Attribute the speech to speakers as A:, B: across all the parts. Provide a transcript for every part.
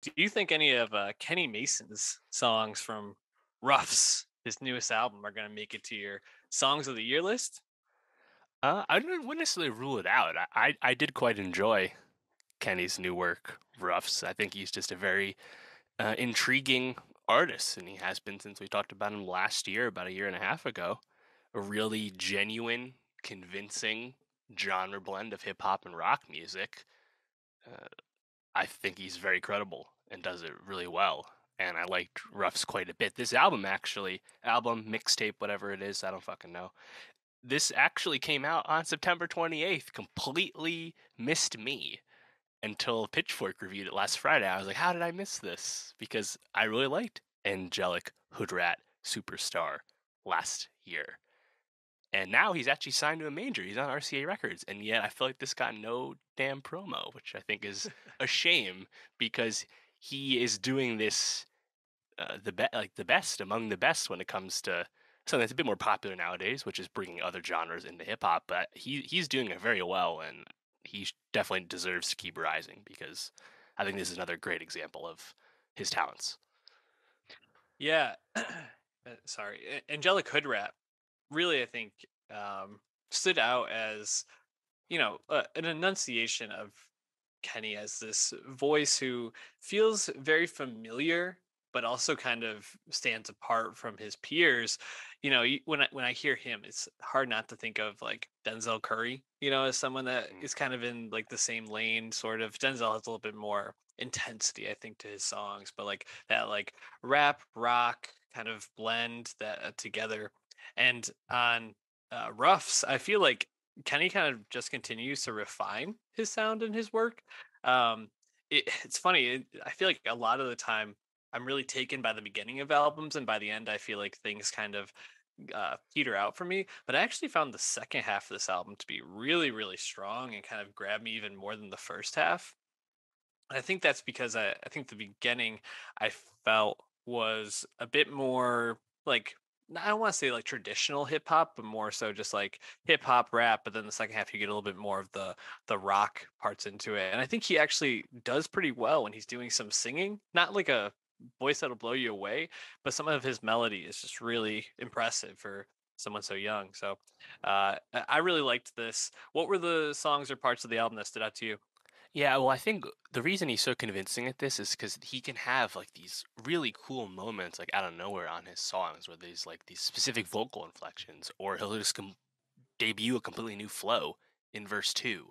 A: Do you think any of Kenny Mason's songs from Ruffs, his newest album, are going to make it to your songs of the year list?
B: Wouldn't necessarily rule it out. I did quite enjoy Kenny's new work, Ruffs. I think he's just a very intriguing artist, and he has been since we talked about him last year, about a year and a half ago. A really genuine, convincing genre blend of hip hop and rock music. Uh, I think he's very credible and does it really well. And I liked Ruffs quite a bit. This album, actually, album, mixtape, whatever it is, I don't fucking know. This actually came out on September 28th, completely missed me until Pitchfork reviewed it last Friday. I was like, how did I miss this? Because I really liked Angelic Hoodrat Superstar last year. And now he's actually signed to a major. He's on RCA Records. And yet I feel like this got no damn promo, which I think is a shame because he is doing this the best among the best when it comes to something that's a bit more popular nowadays, which is bringing other genres into hip hop. But he's doing it very well, and definitely deserves to keep rising because I think this is another great example of his talents.
A: Yeah. Sorry. Angelic Hoodrat really, I think, um, stood out as, an enunciation of Kenny as this voice who feels very familiar, but also kind of stands apart from his peers. When I hear him, it's hard not to think of like Denzel Curry. As someone that
B: Mm.
A: is kind of in like the same lane. Sort of Denzel has a little bit more intensity, I think, to his songs, but like that, like rap rock kind of blend that together. And on Ruffs, I feel like Kenny kind of just continues to refine his sound and his work. It's funny. I feel like a lot of the time I'm really taken by the beginning of albums, and by the end, I feel like things kind of peter out for me. But I actually found the second half of this album to be really, really strong and kind of grab me even more than the first half. I think that's because I think the beginning I felt was a bit more like, I don't want to say like traditional hip hop, but more so just like hip hop rap. But then the second half you get a little bit more of the rock parts into it. And I think he actually does pretty well when he's doing some singing. Not like a voice that'll blow you away, but some of his melody is just really impressive for someone so young. So I really liked this. What were the songs or parts of the album that stood out to you?
B: Yeah, well, I think the reason he's so convincing at this is because he can have like these really cool moments, like out of nowhere on his songs, where there's like these specific vocal inflections, or he'll just debut a completely new flow in verse two,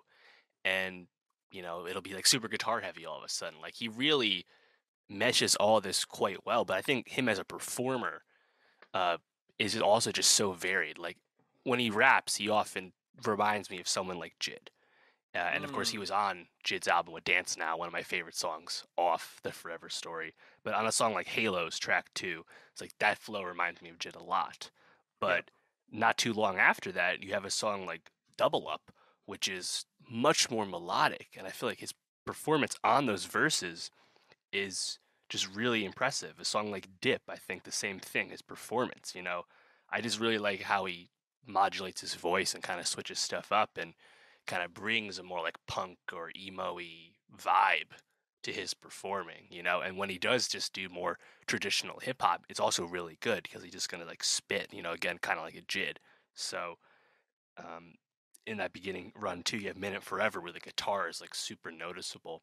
B: and it'll be like super guitar heavy all of a sudden. Like he really meshes all this quite well. But I think him as a performer uh, is also just so varied. Like when he raps, he often reminds me of someone like Jid. And of course, he
A: Mm.
B: was on Jid's album with Dance Now, one of my favorite songs off the Forever Story. But on a song like Halos, track two, it's like that flow reminds me of Jid a lot.
A: Yep.
B: But not too long after that, you have a song like Double Up, which is much more melodic. And I feel like his performance on those verses is just really impressive. A song like Dip, I think the same thing, his performance, I just really like how he modulates his voice and kind of switches stuff up and kind of brings a more like punk or emo-y vibe to his performing, and when he does just do more traditional hip hop, it's also really good because he's just gonna like spit, again, kind of like a Jid. So um, in that beginning run too, you have Minute Forever where the guitar is like super noticeable,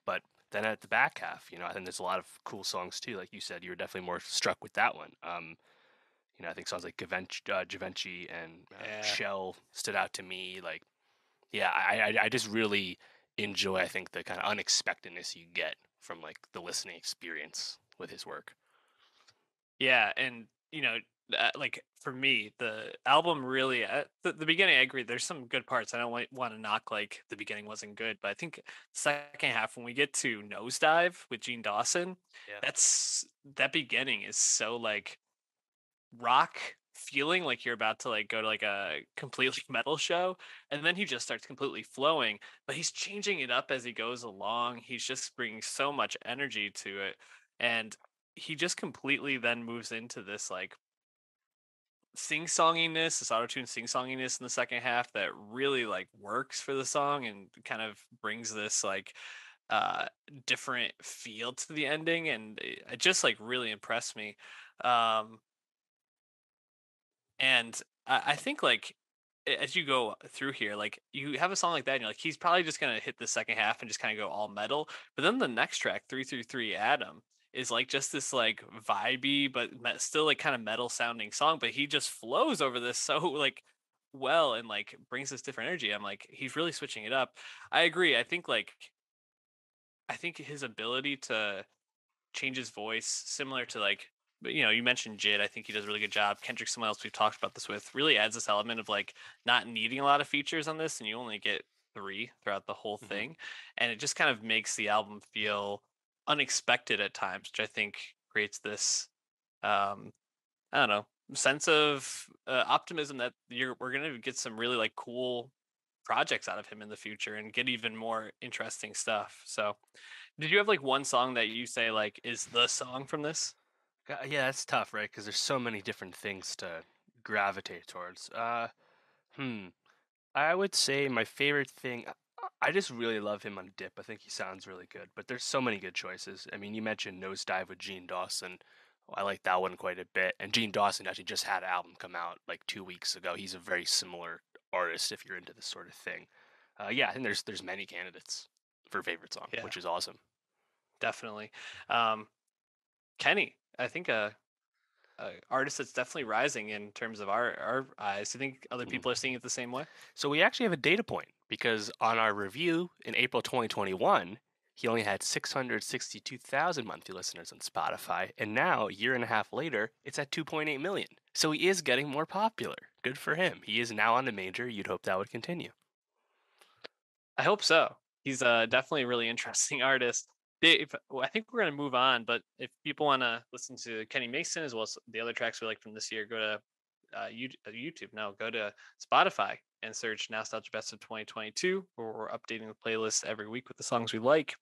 B: but then at the back half, I think there's a lot of cool songs too. Like you said, you were definitely more struck with that one. I think songs like Givenchy and
A: Yeah.
B: Shell stood out to me. Like, yeah, I just really enjoy. I think the kind of unexpectedness you get from like the listening experience with his work.
A: Yeah, and like for me, the album really at the beginning. I agree. There's some good parts. I don't want to knock like the beginning wasn't good, but I think second half when we get to Nosedive with Gene Dawson,
B: Yeah.
A: that beginning is so like rock feeling like you're about to like go to like a completely metal show, and then he just starts completely flowing, but he's changing it up as he goes along. He's just bringing so much energy to it, and he just completely then moves into this like sing-songiness, this auto-tune sing-songiness in the second half that really like works for the song and kind of brings this like uh different feel to the ending, and it just like really impressed me. Um and I think like as you go through here, like you have a song like that, and you're like, he's probably just gonna hit the second half and just kind of go all metal. But then the next track, 333 Adam, is like just this like vibey but still like kind of metal sounding song. But he just flows over this so like well and like brings this different energy. I'm like, he's really switching it up. I agree. I think his ability to change his voice, similar to like, but you mentioned Jid. I think he does a really good job. Kendrick, someone else we've talked about this with, really adds this element of like not needing a lot of features on this, and you only get three throughout the whole
B: Hmm.
A: thing, and it just kind of makes the album feel unexpected at times, which I think creates this, um, I don't know, sense of optimism that we're gonna get some really like cool projects out of him in the future and get even more interesting stuff. So did you have like one song that you say like is the song from this?
B: Yeah, that's tough, right? Because there's so many different things to gravitate towards. Hmm. I would say my favorite thing. I just really love him on Dip. I think he sounds really good. But there's so many good choices. I mean, you mentioned Nosedive with Gene Dawson. I like that one quite a bit. And Gene Dawson actually just had an album come out like 2 weeks ago. He's a very similar artist if you're into this sort of thing. Yeah, I think there's many candidates for favorite song,
A: Yeah,
B: which is awesome.
A: definitely. Um, Kenny, I think a artist that's definitely rising in terms of our eyes. Do you think other
B: Mhm.
A: people are seeing it the same way?
B: So we actually have a data point because on our review in April 2021, he only had 662,000 monthly listeners on Spotify, and now a year and a half later, it's at 2.8 million. So he is getting more popular. Good for him. He is now on a major. You'd hope that would continue.
A: I hope so. He's definitely a really interesting artist. Dave, well, I think we're gonna move on, but if people want to listen to Kenny Mason as well as the other tracks we like from this year, go to YouTube. No, go to Spotify and search Nostalgia Best of 2022, where we're updating the playlist every week with the songs we like.